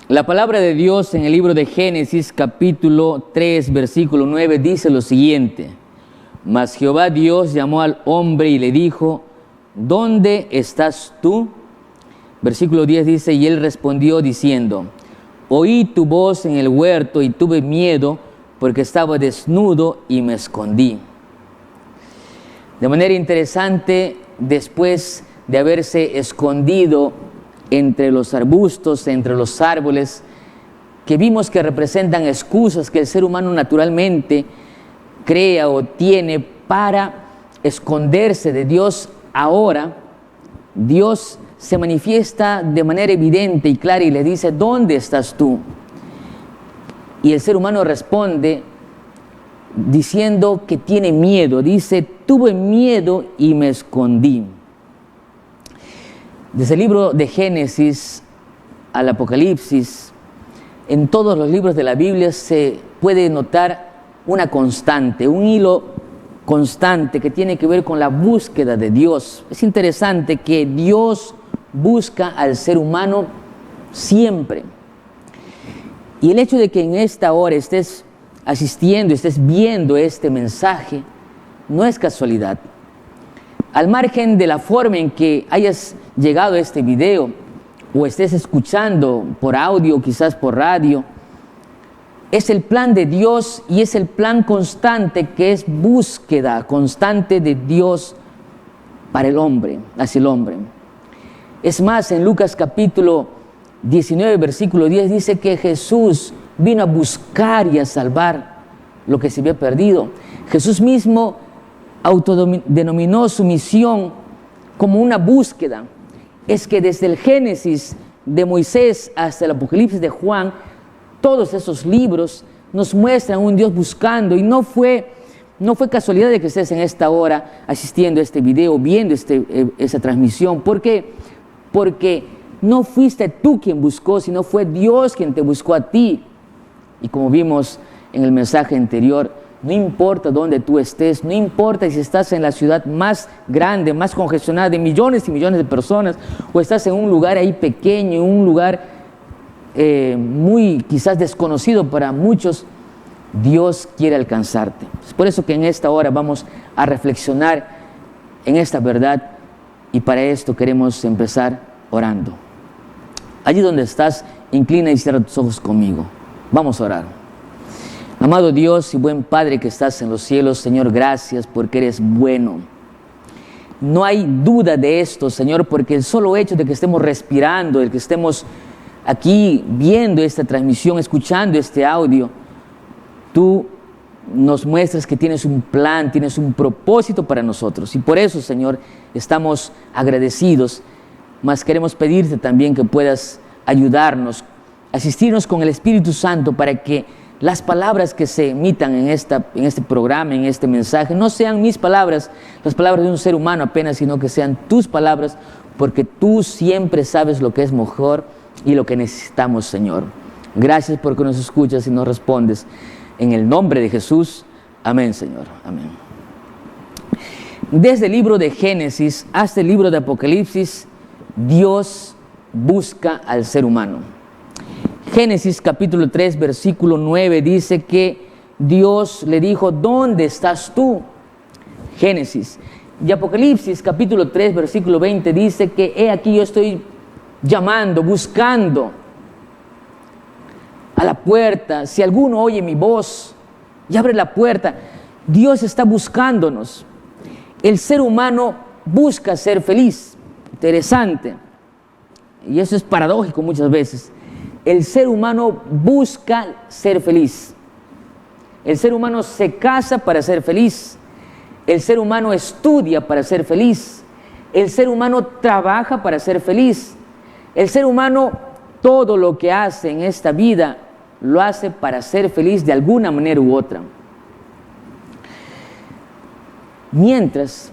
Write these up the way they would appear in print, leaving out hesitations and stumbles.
La palabra de Dios en el libro de Génesis, capítulo 3, versículo 9, dice lo siguiente: Mas Jehová Dios llamó al hombre y le dijo: ¿Dónde estás tú? Versículo 10 dice: Y él respondió diciendo: Oí tu voz en el huerto y tuve miedo, porque estaba desnudo y me escondí. De manera interesante, después de haberse escondido entre los arbustos, entre los árboles, que vimos que representan excusas que el ser humano naturalmente crea o tiene para esconderse de Dios, ahora Dios se manifiesta de manera evidente y clara y le dice: ¿dónde estás tú? Y el ser humano responde diciendo que tiene miedo. Dice: tuve miedo y me escondí. Desde el libro de Génesis al Apocalipsis, en todos los libros de la Biblia se puede notar una constante, un hilo constante que tiene que ver con la búsqueda de Dios. Es interesante que Dios busca al ser humano siempre. Y el hecho de que en esta hora estés asistiendo, estés viendo este mensaje, no es casualidad. Al margen de la forma en que hayas llegado a este video o estés escuchando por audio, quizás por radio, es el plan de Dios y es el plan constante que es búsqueda constante de Dios para el hombre, hacia el hombre. Es más, en Lucas capítulo 19, versículo 10 dice que Jesús vino a buscar y a salvar lo que se había perdido. Jesús mismo autodenominó su misión como una búsqueda. Es que desde el Génesis de Moisés hasta el Apocalipsis de Juan, todos esos libros nos muestran un Dios buscando, y no fue casualidad de que estés en esta hora asistiendo a este video, viendo esa transmisión. ¿Por qué? Porque no fuiste tú quien buscó, sino fue Dios quien te buscó a ti. Y como vimos en el mensaje anterior, no importa dónde tú estés, no importa si estás en la ciudad más grande, más congestionada, de millones y millones de personas, o estás en un lugar ahí pequeño, en un lugar muy quizás desconocido para muchos, Dios quiere alcanzarte. Es por eso que en esta hora vamos a reflexionar en esta verdad, y para esto queremos empezar orando. Allí donde estás, inclina y cierra tus ojos conmigo. Vamos a orar. Amado Dios y buen Padre que estás en los cielos, Señor, gracias porque eres bueno. No hay duda de esto, Señor, porque el solo hecho de que estemos respirando, de que estemos aquí viendo esta transmisión, escuchando este audio, tú nos muestras que tienes un plan, tienes un propósito para nosotros. Y por eso, Señor, estamos agradecidos, mas queremos pedirte también que puedas ayudarnos, asistirnos con el Espíritu Santo para que las palabras que se emitan en este programa, en este mensaje, no sean mis palabras, las palabras de un ser humano apenas, sino que sean tus palabras, porque tú siempre sabes lo que es mejor y lo que necesitamos, Señor. Gracias porque nos escuchas y nos respondes. En el nombre de Jesús, amén, Señor, amén. Desde el libro de Génesis hasta el libro de Apocalipsis, Dios busca al ser humano. Génesis capítulo 3, versículo 9 dice que Dios le dijo: ¿dónde estás tú? Génesis. Y Apocalipsis capítulo 3, versículo 20 dice que he aquí yo estoy llamando, buscando a la puerta. Si alguno oye mi voz y abre la puerta, Dios está buscándonos. El ser humano busca ser feliz. Interesante. Y eso es paradójico muchas veces. El ser humano busca ser feliz. El ser humano se casa para ser feliz. El ser humano estudia para ser feliz. El ser humano trabaja para ser feliz. El ser humano, todo lo que hace en esta vida, lo hace para ser feliz de alguna manera u otra. Mientras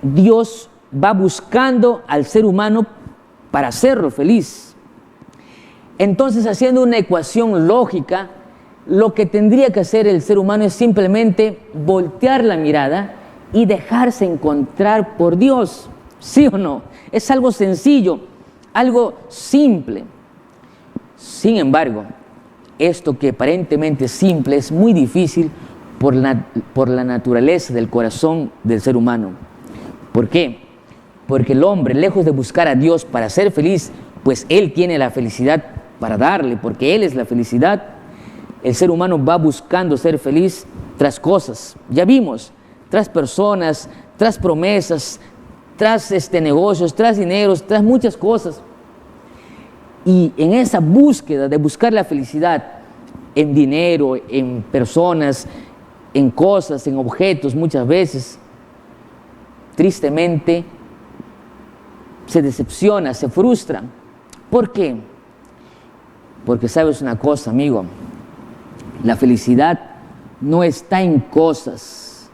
Dios va buscando al ser humano para hacerlo feliz. Entonces, haciendo una ecuación lógica, lo que tendría que hacer el ser humano es simplemente voltear la mirada y dejarse encontrar por Dios. ¿Sí o no? Es algo sencillo, algo simple. Sin embargo, esto que aparentemente es simple es muy difícil por la naturaleza del corazón del ser humano. ¿Por qué? Porque el hombre, lejos de buscar a Dios para ser feliz, pues Él tiene la felicidad para darle, porque Él es la felicidad, el ser humano va buscando ser feliz tras cosas. Ya vimos, tras personas, tras promesas, tras negocios, tras dineros, tras muchas cosas. Y en esa búsqueda de buscar la felicidad en dinero, en personas, en cosas, en objetos, muchas veces, tristemente, se decepciona, se frustra. ¿Por qué? Porque sabes una cosa, amigo, la felicidad no está en cosas,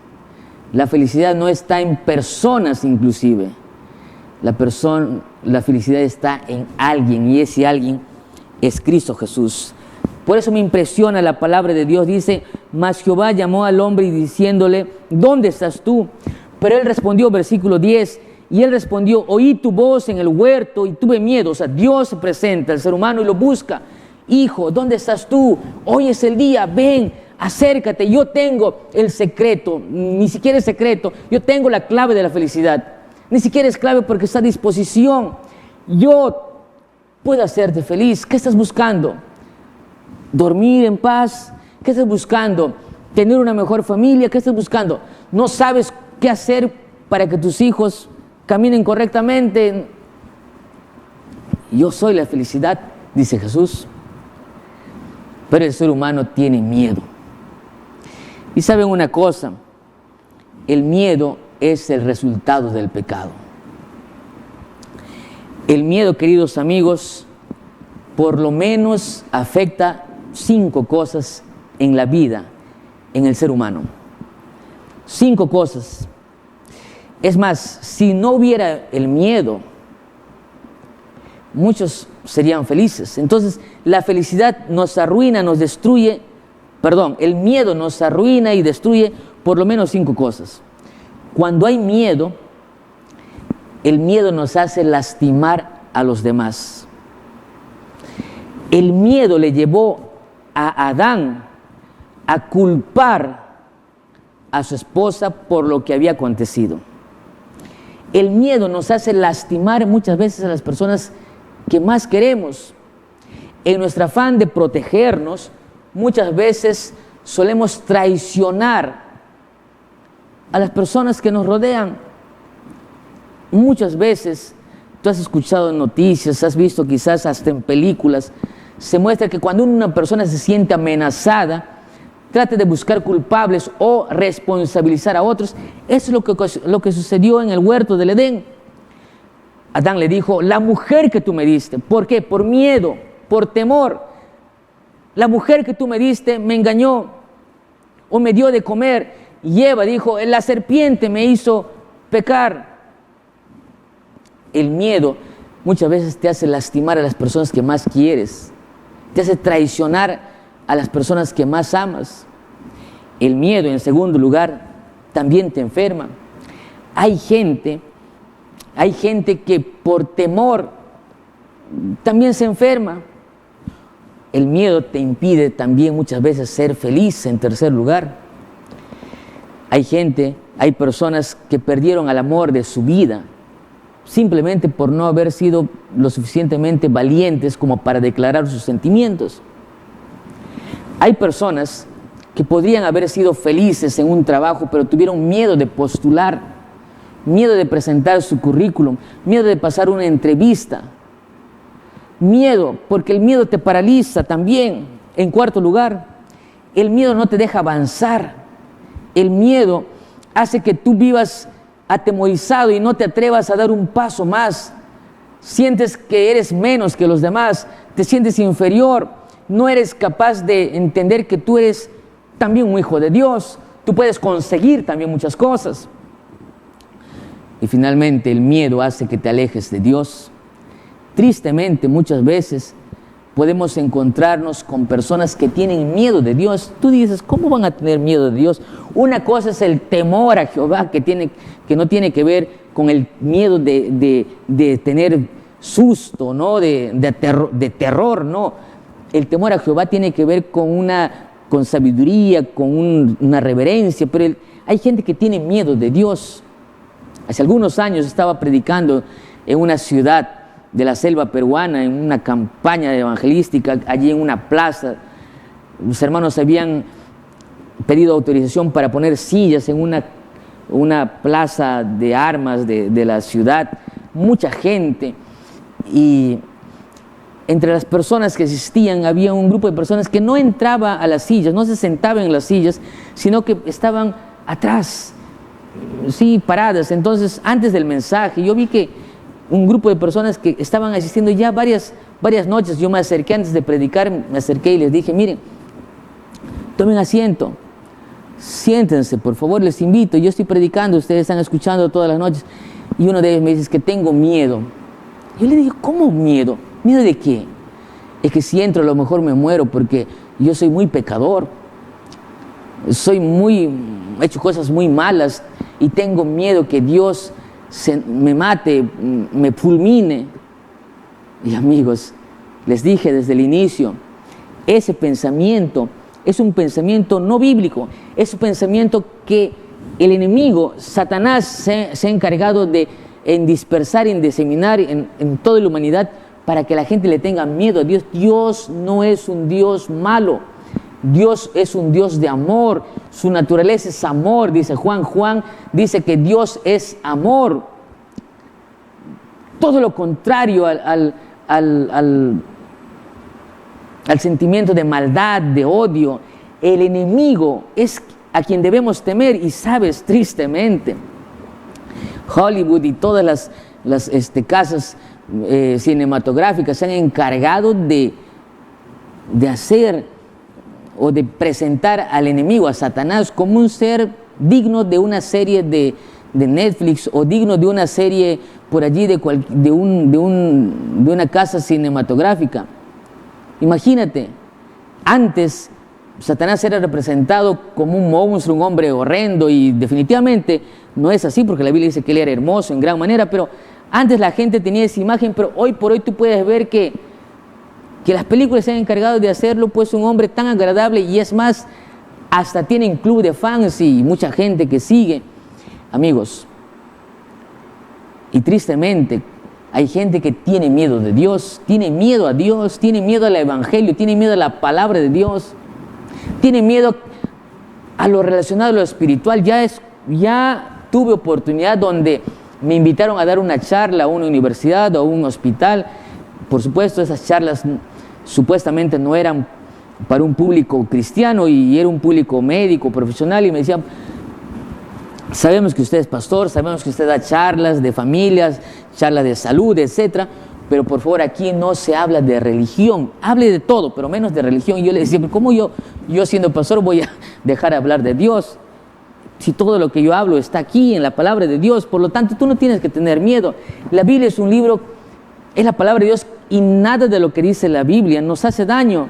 la felicidad no está en personas inclusive. La felicidad está en alguien, y ese alguien es Cristo Jesús. Por eso me impresiona la palabra de Dios. Dice: mas Jehová llamó al hombre y diciéndole: ¿dónde estás tú? Pero él respondió, versículo 10, y él respondió: oí tu voz en el huerto y tuve miedo. O sea, Dios se presenta al ser humano y lo busca. Hijo, ¿dónde estás tú? Hoy es el día, ven, acércate. Yo tengo el secreto, ni siquiera es secreto, yo tengo la clave de la felicidad. Ni siquiera es clave porque está a disposición. Yo puedo hacerte feliz. ¿Qué estás buscando? ¿Dormir en paz? ¿Qué estás buscando? ¿Tener una mejor familia? ¿Qué estás buscando? ¿No sabes qué hacer para que tus hijos caminen correctamente? Yo soy la felicidad, dice Jesús. Pero el ser humano tiene miedo. Y saben una cosa, el miedo es el resultado del pecado. El miedo, queridos amigos, por lo menos afecta 5 cosas en la vida, en el ser humano. 5 cosas. Es más, si no hubiera el miedo, muchos serían felices. Entonces, la felicidad nos arruina, nos destruye, el miedo nos arruina y destruye por lo menos 5 cosas. Cuando hay miedo, el miedo nos hace lastimar a los demás. El miedo le llevó a Adán a culpar a su esposa por lo que había acontecido. El miedo nos hace lastimar muchas veces a las personas que más queremos. En nuestro afán de protegernos, muchas veces solemos traicionar a las personas que nos rodean. Muchas veces, tú has escuchado en noticias, has visto quizás hasta en películas, se muestra que cuando una persona se siente amenazada, trata de buscar culpables o responsabilizar a otros. Eso es lo que sucedió en el huerto del Edén. Adán le dijo: la mujer que tú me diste. ¿Por qué? Por miedo, por temor. La mujer que tú me diste me engañó o me dio de comer. Y Eva dijo: la serpiente me hizo pecar. El miedo muchas veces te hace lastimar a las personas que más quieres, te hace traicionar a las personas que más amas. El miedo, en segundo lugar, también te enferma. Hay gente que por temor también se enferma. El miedo te impide también muchas veces ser feliz, en tercer lugar. Hay personas que perdieron al amor de su vida simplemente por no haber sido lo suficientemente valientes como para declarar sus sentimientos. Hay personas que podrían haber sido felices en un trabajo, pero tuvieron miedo de postular, miedo de presentar su currículum, miedo de pasar una entrevista. Miedo, porque el miedo te paraliza también. En cuarto lugar, el miedo no te deja avanzar. El miedo hace que tú vivas atemorizado y no te atrevas a dar un paso más. Sientes que eres menos que los demás, te sientes inferior, no eres capaz de entender que tú eres también un hijo de Dios, tú puedes conseguir también muchas cosas. Y finalmente el miedo hace que te alejes de Dios. Tristemente, muchas veces podemos encontrarnos con personas que tienen miedo de Dios. Tú dices: ¿cómo van a tener miedo de Dios? Una cosa es el temor a Jehová, que no tiene que ver con el miedo de tener susto, ¿no? de terror, no. el temor a Jehová tiene que ver con sabiduría, con una reverencia, pero hay gente que tiene miedo de Dios. Hace algunos años estaba predicando en una ciudad de la selva peruana, en una campaña evangelística, allí en una plaza. Los hermanos habían pedido autorización para poner sillas en una plaza de armas de la ciudad, mucha gente, y entre las personas que asistían había un grupo de personas que no entraba a las sillas, no se sentaban en las sillas, sino que estaban atrás, sí, paradas. Entonces, antes del mensaje, yo vi que un grupo de personas que estaban asistiendo ya varias noches, yo me acerqué antes de predicar, me acerqué y les dije: miren, tomen asiento, siéntense, por favor, les invito, yo estoy predicando, ustedes están escuchando todas las noches. Y uno de ellos me dice: es que tengo miedo. Yo le dije: ¿cómo miedo? ¿Miedo de qué? Es que si entro a lo mejor me muero, porque yo soy muy pecador, he hecho cosas muy malas y tengo miedo que Dios me mate, me fulmine. Y amigos, les dije desde el inicio, ese pensamiento es un pensamiento no bíblico, es un pensamiento que el enemigo, Satanás, se ha encargado en dispersar, en diseminar en toda la humanidad, para que la gente le tenga miedo a Dios. Dios no es un Dios malo, Dios es un Dios de amor, su naturaleza es amor, dice Juan. Juan dice que Dios es amor. Todo lo contrario al sentimiento de maldad, de odio. El enemigo es a quien debemos temer. Y sabes, tristemente, Hollywood y todas las casas cinematográficas se han encargado de hacer o de presentar al enemigo, a Satanás, como un ser digno de una serie de Netflix, o digno de una serie por allí de una casa cinematográfica. Imagínate, antes Satanás era representado como un monstruo, un hombre horrendo, y definitivamente no es así, porque la Biblia dice que él era hermoso en gran manera, pero antes la gente tenía esa imagen. Pero hoy por hoy tú puedes ver que las películas se han encargado de hacerlo pues un hombre tan agradable, y es más, hasta tienen club de fans y mucha gente que sigue. Amigos, y tristemente hay gente que tiene miedo de Dios, tiene miedo a Dios, tiene miedo al evangelio, tiene miedo a la palabra de Dios, tiene miedo a lo relacionado a lo espiritual. Ya tuve oportunidad donde me invitaron a dar una charla a una universidad o a un hospital. Por supuesto, esas charlas supuestamente no eran para un público cristiano, y era un público médico, profesional, y me decían: sabemos que usted es pastor, sabemos que usted da charlas de familias, charlas de salud, etcétera, pero por favor, aquí no se habla de religión, hable de todo, pero menos de religión. Y yo le decía: ¿cómo yo siendo pastor voy a dejar de hablar de Dios? Si todo lo que yo hablo está aquí en la palabra de Dios, por lo tanto tú no tienes que tener miedo. La Biblia es un libro, es la palabra de Dios, y nada de lo que dice la Biblia nos hace daño.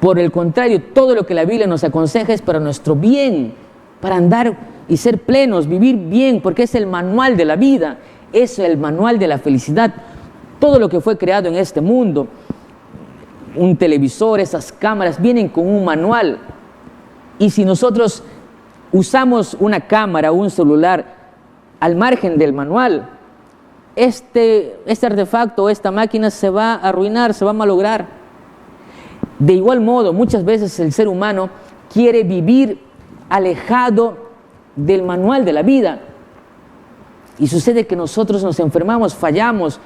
Por el contrario, todo lo que la Biblia nos aconseja es para nuestro bien, para andar y ser plenos, vivir bien, porque es el manual de la vida, es el manual de la felicidad. Todo lo que fue creado en este mundo, un televisor, esas cámaras, vienen con un manual. Y si nosotros usamos una cámara o un celular al margen del manual, este artefacto o esta máquina se va a arruinar, se va a malograr. De igual modo, muchas veces el ser humano quiere vivir alejado del manual de la vida, y sucede que nosotros nos enfermamos, fallamos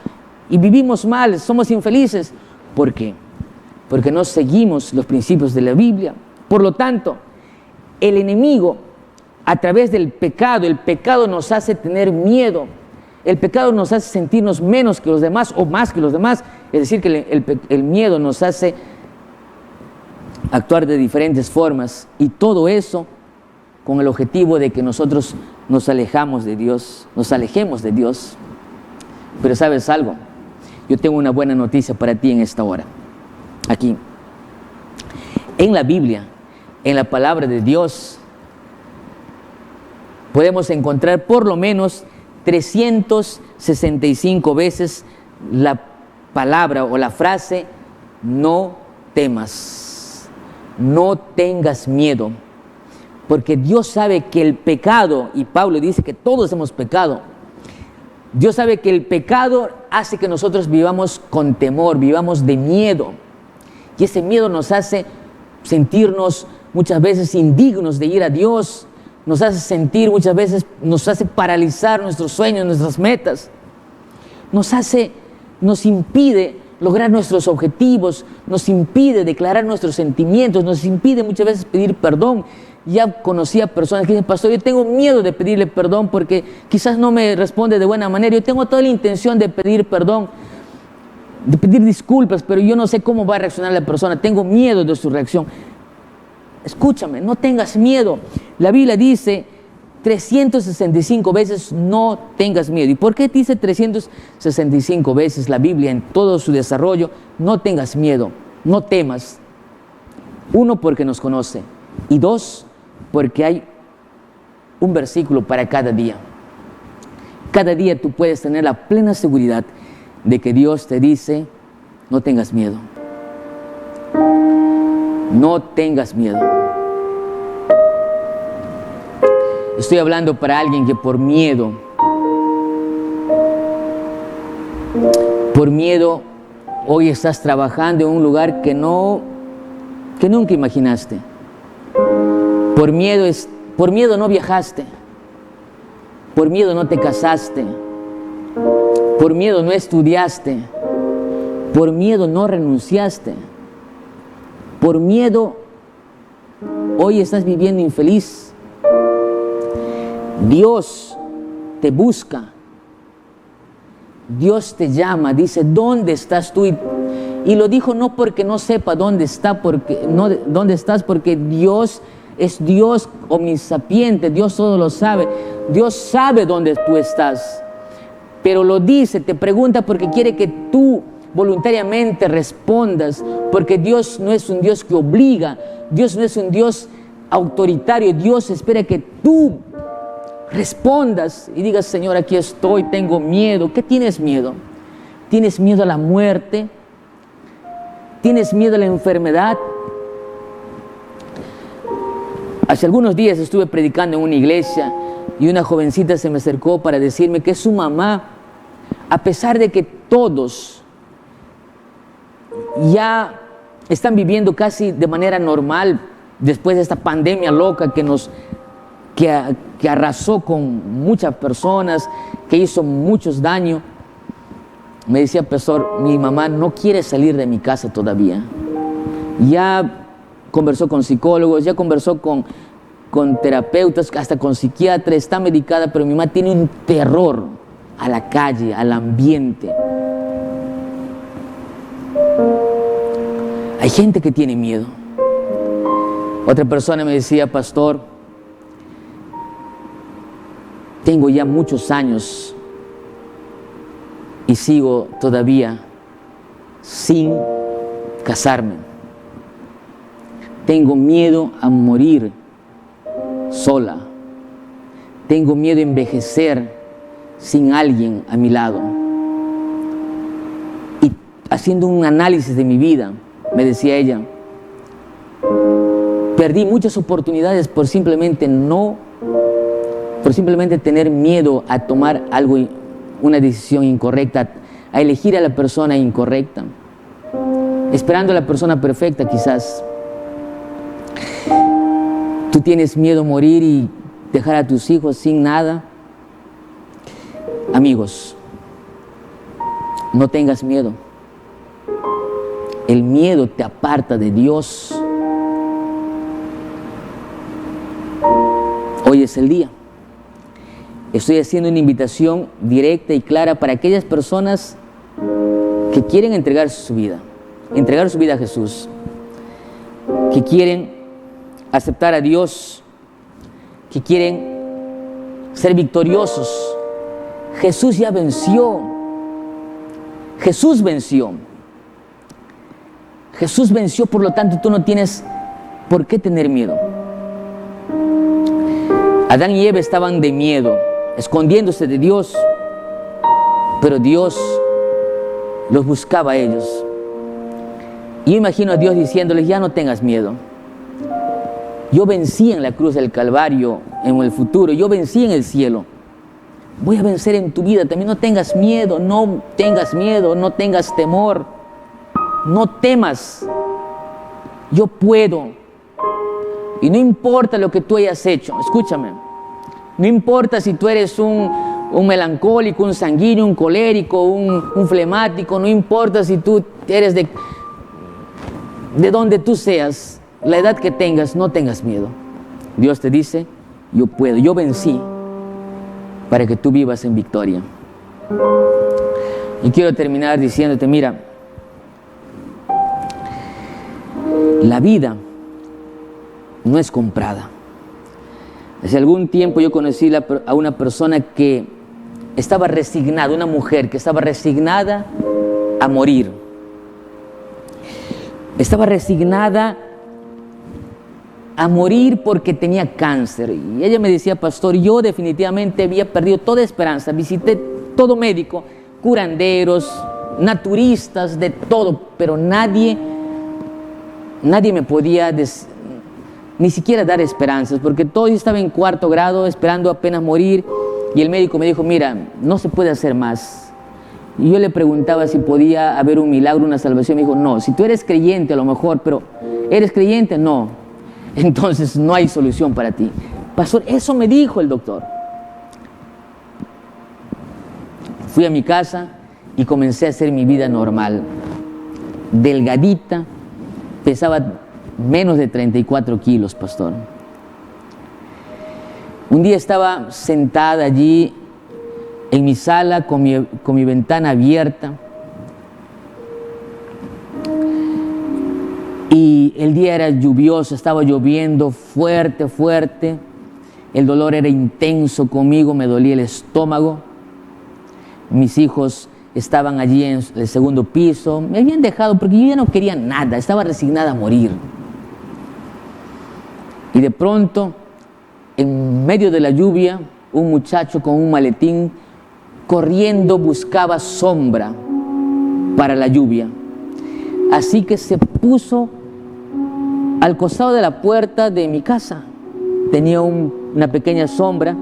y vivimos mal, somos infelices. ¿Por qué? Porque no seguimos los principios de la Biblia. Por lo tanto, el enemigo, a través del pecado, el pecado nos hace tener miedo, el pecado nos hace sentirnos menos que los demás o más que los demás. Es decir, que el miedo nos hace actuar de diferentes formas, y todo eso con el objetivo de que nosotros nos alejemos de Dios. Pero ¿sabes algo? Yo tengo una buena noticia para ti en esta hora. Aquí, en la Biblia, en la palabra de Dios, podemos encontrar por lo menos 365 veces la palabra o la frase: no temas, no tengas miedo, porque Dios sabe que el pecado, y Pablo dice que todos hemos pecado, Dios sabe que el pecado hace que nosotros vivamos con temor, vivamos de miedo, y ese miedo nos hace sentirnos muchas veces indignos de ir a Dios, nos hace sentir muchas veces, nos hace paralizar nuestros sueños, nuestras metas, nos impide lograr nuestros objetivos, nos impide declarar nuestros sentimientos, nos impide muchas veces pedir perdón. Ya conocí a personas que dicen: pastor, yo tengo miedo de pedirle perdón porque quizás no me responde de buena manera. Yo tengo toda la intención de pedir perdón, de pedir disculpas, pero yo no sé cómo va a reaccionar la persona. Tengo miedo de su reacción. Escúchame, no tengas miedo. La Biblia dice 365 veces no tengas miedo. ¿Y por qué dice 365 veces la Biblia en todo su desarrollo? No tengas miedo, no temas. Uno, porque nos conoce. Y dos, porque hay un versículo para cada día. Cada día tú puedes tener la plena seguridad de que Dios te dice: no tengas miedo. No tengas miedo. Estoy hablando para alguien que por miedo hoy estás trabajando en un lugar que nunca imaginaste. Por miedo no viajaste. Por miedo no te casaste. Por miedo no estudiaste. Por miedo no renunciaste. Por miedo hoy estás viviendo infeliz. Dios te busca. Dios te llama, dice: ¿dónde estás tú? Y lo dijo no porque no sepa dónde está, dónde estás, porque Dios es Dios omnisapiente, Dios todo lo sabe. Dios sabe dónde tú estás. Pero lo dice, te pregunta porque quiere que tú voluntariamente respondas, porque Dios no es un Dios que obliga, Dios no es un Dios autoritario. Dios espera que tú respondas y digas: Señor, aquí estoy, tengo miedo. ¿Qué tienes miedo? ¿Tienes miedo a la muerte? ¿Tienes miedo a la enfermedad? Hace algunos días estuve predicando en una iglesia y una jovencita se me acercó para decirme que su mamá, a pesar de que todos ya están viviendo casi de manera normal después de esta pandemia loca que arrasó con muchas personas, que hizo muchos daños, me decía: pastor, mi mamá no quiere salir de mi casa todavía. Ya conversó con psicólogos, ya conversó con terapeutas, hasta con psiquiatras, está medicada, pero mi mamá tiene un terror a la calle, al ambiente. Hay gente que tiene miedo. Otra persona me decía: pastor, tengo ya muchos años y sigo todavía sin casarme. Tengo miedo a morir sola. Tengo miedo a envejecer sin alguien a mi lado. Y haciendo un análisis de mi vida, me decía ella: perdí muchas oportunidades por simplemente tener miedo a tomar una decisión incorrecta, a elegir a la persona incorrecta, esperando a la persona perfecta quizás. Tú tienes miedo a morir y dejar a tus hijos sin nada. Amigos, no tengas miedo. El miedo te aparta de Dios. Hoy es el día. Estoy haciendo una invitación directa y clara para aquellas personas que quieren entregar su vida a Jesús, que quieren aceptar a Dios, que quieren ser victoriosos. Jesús ya venció. Jesús venció. Jesús venció, por lo tanto tú no tienes por qué tener miedo. Adán y Eva estaban de miedo, escondiéndose de Dios, pero Dios los buscaba a ellos. Y yo imagino a Dios diciéndoles, ya no tengas miedo. Yo vencí en la cruz del Calvario en el futuro, yo vencí en el cielo. Voy a vencer en tu vida también. No tengas miedo, no tengas miedo, no tengas temor. No temas. Yo puedo. Y no importa lo que tú hayas hecho, escúchame. No importa si tú eres un melancólico, un sanguíneo, un colérico, un flemático. No importa si tú eres de donde tú seas, la edad que tengas, no tengas miedo. Dios te dice, yo puedo, yo vencí para que tú vivas en victoria. Y quiero terminar diciéndote, mira, la vida no es comprada. Hace algún tiempo yo conocí a una persona que estaba resignada, una mujer que estaba resignada a morir. Estaba resignada a morir porque tenía cáncer. Y ella me decía, pastor, yo definitivamente había perdido toda esperanza. Visité todo médico, curanderos, naturistas, de todo, pero nadie me podía ni siquiera dar esperanzas, porque todo estaba en 4º grado, esperando apenas morir. Y el médico me dijo, mira, no se puede hacer más. Y yo le preguntaba si podía haber un milagro, una salvación. Me dijo, no, si tú eres creyente a lo mejor, pero ¿eres creyente? No. Entonces no hay solución para ti. Pastor, eso me dijo el doctor. Fui a mi casa y comencé a hacer mi vida normal. Delgadita, pesaba menos de 34 kilos, pastor. Un día estaba sentada allí en mi sala con mi ventana abierta. Y el día era lluvioso, estaba lloviendo fuerte, fuerte. El dolor era intenso conmigo, me dolía el estómago. Mis hijos estaban allí en el 2º piso. Me habían dejado porque yo ya no quería nada, estaba resignada a morir. Y de pronto, en medio de la lluvia, un muchacho con un maletín corriendo buscaba sombra para la lluvia. Así que se puso al costado de la puerta de mi casa. Tenía una pequeña sombra,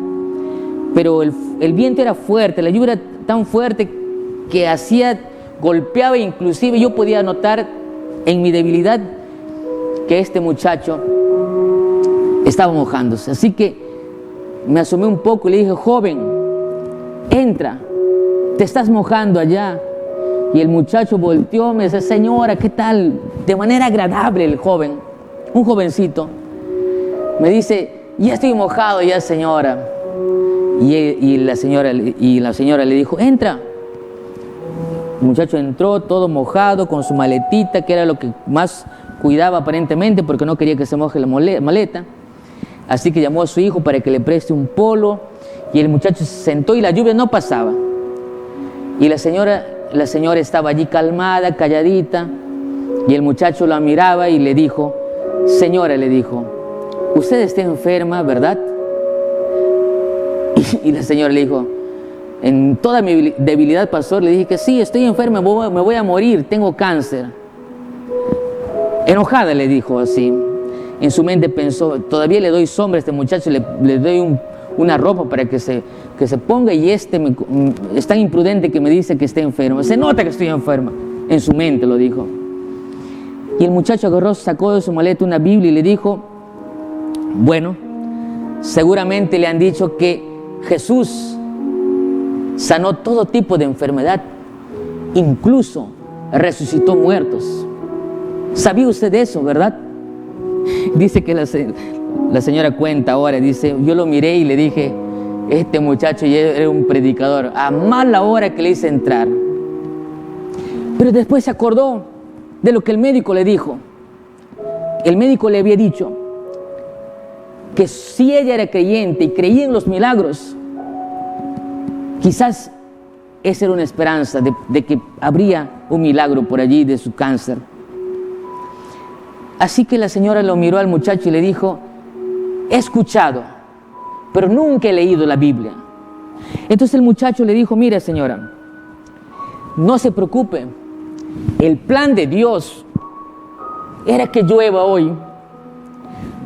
pero el viento era fuerte, la lluvia era tan fuerte que golpeaba, inclusive yo podía notar en mi debilidad que este muchacho estaba mojándose. Así que me asomé un poco y le dije, joven, entra, te estás mojando allá. Y el muchacho volteó, me dice, señora, ¿qué tal? De manera agradable el joven, un jovencito, me dice, ya estoy mojado ya, señora. Y la señora le dijo, entra. El muchacho entró todo mojado con su maletita, que era lo que más cuidaba aparentemente, porque no quería que se moje la maleta. Así que llamó a su hijo para que le preste un polo, y el muchacho se sentó y la lluvia no pasaba. Y la señora estaba allí calmada, calladita, y el muchacho la miraba y le dijo, señora, le dijo, usted está enferma, ¿verdad? Y la señora le dijo, en toda mi debilidad, pastor, le dije que sí, estoy enferma, me voy a morir, tengo cáncer. Enojada le dijo así. En su mente pensó, todavía le doy sombra a este muchacho, le doy una ropa para que se ponga, y es tan imprudente que me dice que está enfermo. Se nota que estoy enferma. En su mente lo dijo. Y el muchacho agarró, sacó de su maleta una Biblia y le dijo, bueno, seguramente le han dicho que Jesús sanó todo tipo de enfermedad, incluso resucitó muertos. ¿Sabía usted eso, verdad? Dice que la señora cuenta ahora, dice, yo lo miré y le dije, este muchacho ya era un predicador, a mala hora que le hice entrar. Pero después se acordó de lo que el médico le dijo. El médico le había dicho que si ella era creyente y creía en los milagros, quizás esa era una esperanza de que habría un milagro por allí de su cáncer. Así que la señora lo miró al muchacho y le dijo, he escuchado, pero nunca he leído la Biblia. Entonces el muchacho le dijo, mire señora, no se preocupe, el plan de Dios era que llueva hoy,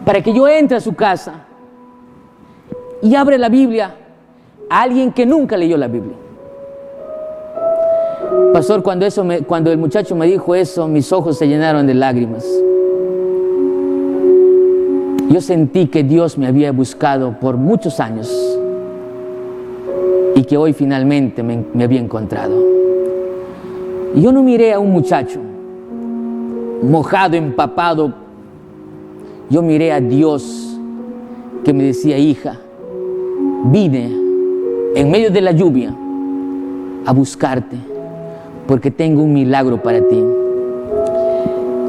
para que yo entre a su casa y abre la Biblia a alguien que nunca leyó la Biblia. Pastor, cuando el muchacho me dijo eso, mis ojos se llenaron de lágrimas. Yo sentí que Dios me había buscado por muchos años y que hoy finalmente me había encontrado. Y yo no miré a un muchacho mojado, empapado. Yo miré a Dios que me decía: hija, vine en medio de la lluvia a buscarte porque tengo un milagro para ti.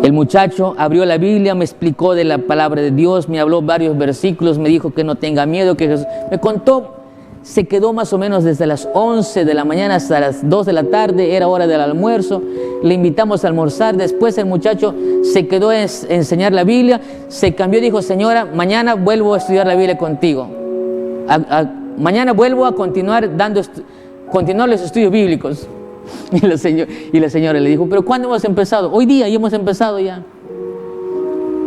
El muchacho abrió la Biblia, me explicó de la palabra de Dios, me habló varios versículos, me dijo que no tenga miedo, que Jesús... Me contó, se quedó más o menos desde las 11 de la mañana hasta las 2 de la tarde, era hora del almuerzo, le invitamos a almorzar, después el muchacho se quedó a enseñar la Biblia, se cambió y dijo: señora, mañana vuelvo a estudiar la Biblia contigo. Mañana vuelvo a continuar los estudios bíblicos. Y la señora le dijo: ¿pero cuándo hemos empezado? Hoy día, y hemos empezado ya.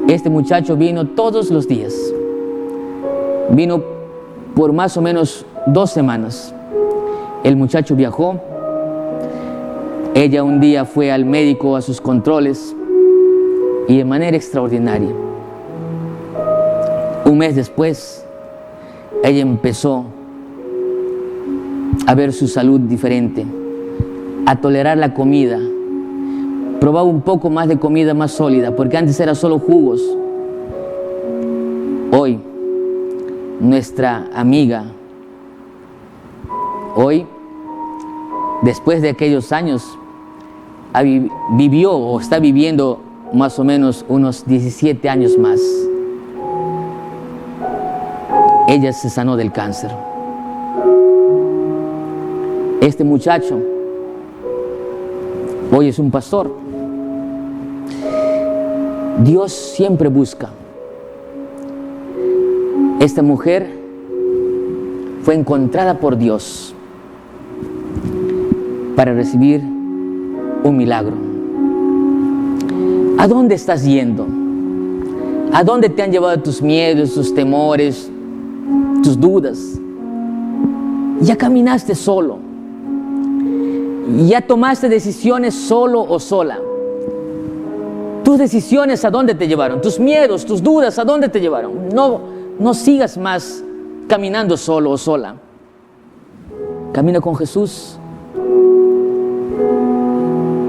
Este muchacho vino todos los días. Vino por más o menos 2 semanas. El muchacho viajó. Ella un día fue al médico a sus controles y de manera extraordinaria, un mes después, ella empezó a ver su salud diferente, a tolerar la comida, probaba un poco más de comida más sólida, porque antes era solo jugos. Hoy, nuestra amiga, hoy, después de aquellos años, vivió o está viviendo más o menos unos 17 años más. Ella se sanó del cáncer. Este muchacho hoy es un pastor. Dios siempre busca. Esta mujer fue encontrada por Dios para recibir un milagro. ¿A dónde estás yendo? ¿A dónde te han llevado tus miedos, tus temores, tus dudas? Ya caminaste solo. Ya tomaste decisiones solo o sola. Tus decisiones, ¿a dónde te llevaron? Tus miedos, tus dudas, ¿a dónde te llevaron? No sigas más caminando solo o sola. Camina con Jesús.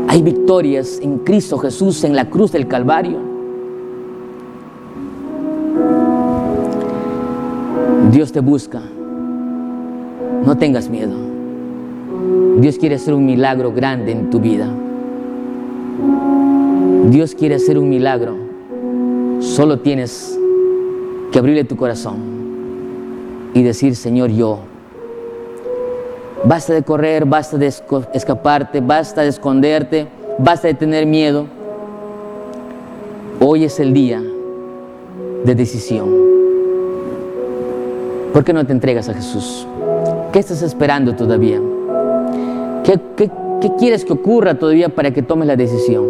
Hay victorias en Cristo Jesús, en la cruz del Calvario. Dios te busca. No tengas miedo. Dios quiere hacer un milagro grande en tu vida. Dios quiere hacer un milagro. Solo tienes que abrirle tu corazón y decir: Señor, yo. Basta de correr, basta de escaparte, basta de esconderte, basta de tener miedo. Hoy es el día de decisión. ¿Por qué no te entregas a Jesús? ¿Qué estás esperando todavía? ¿Qué quieres que ocurra todavía para que tomes la decisión?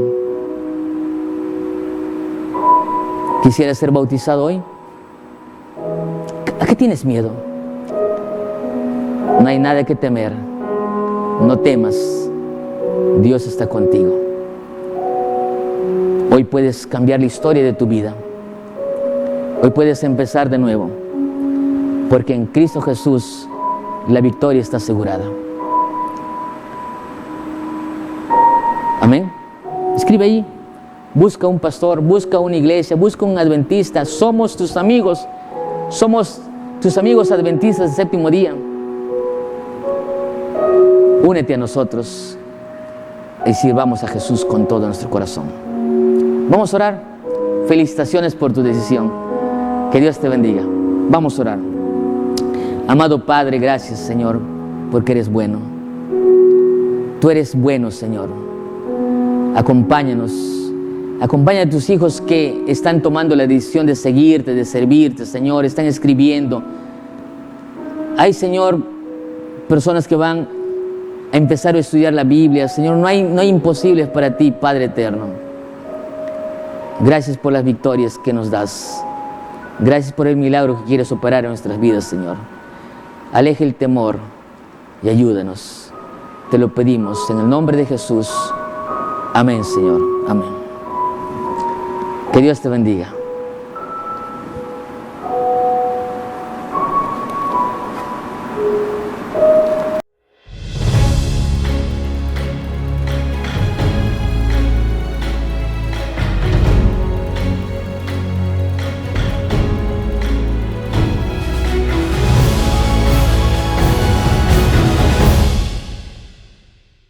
¿Quisieras ser bautizado hoy? ¿A qué tienes miedo? No hay nada que temer. No temas. Dios está contigo. Hoy puedes cambiar la historia de tu vida. Hoy puedes empezar de nuevo. Porque en Cristo Jesús la victoria está asegurada. Amén. Escribe ahí. Busca un pastor, busca una iglesia, busca un adventista. Somos tus amigos. Somos tus amigos adventistas del séptimo día. Únete a nosotros y sirvamos a Jesús con todo nuestro corazón. Vamos a orar. Felicitaciones por tu decisión. Que Dios te bendiga. Vamos a orar. Amado Padre, gracias, Señor, porque eres bueno. Tú eres bueno, Señor. Acompáñanos. Acompaña a tus hijos que están tomando la decisión de seguirte, de servirte, Señor. Están escribiendo. Hay, Señor, personas que van a empezar a estudiar la Biblia. Señor, no hay imposibles para ti, Padre eterno. Gracias por las victorias que nos das. Gracias por el milagro que quieres operar en nuestras vidas, Señor. Aleja el temor y ayúdanos. Te lo pedimos en el nombre de Jesús. Amén, Señor. Amén. Que Dios te bendiga.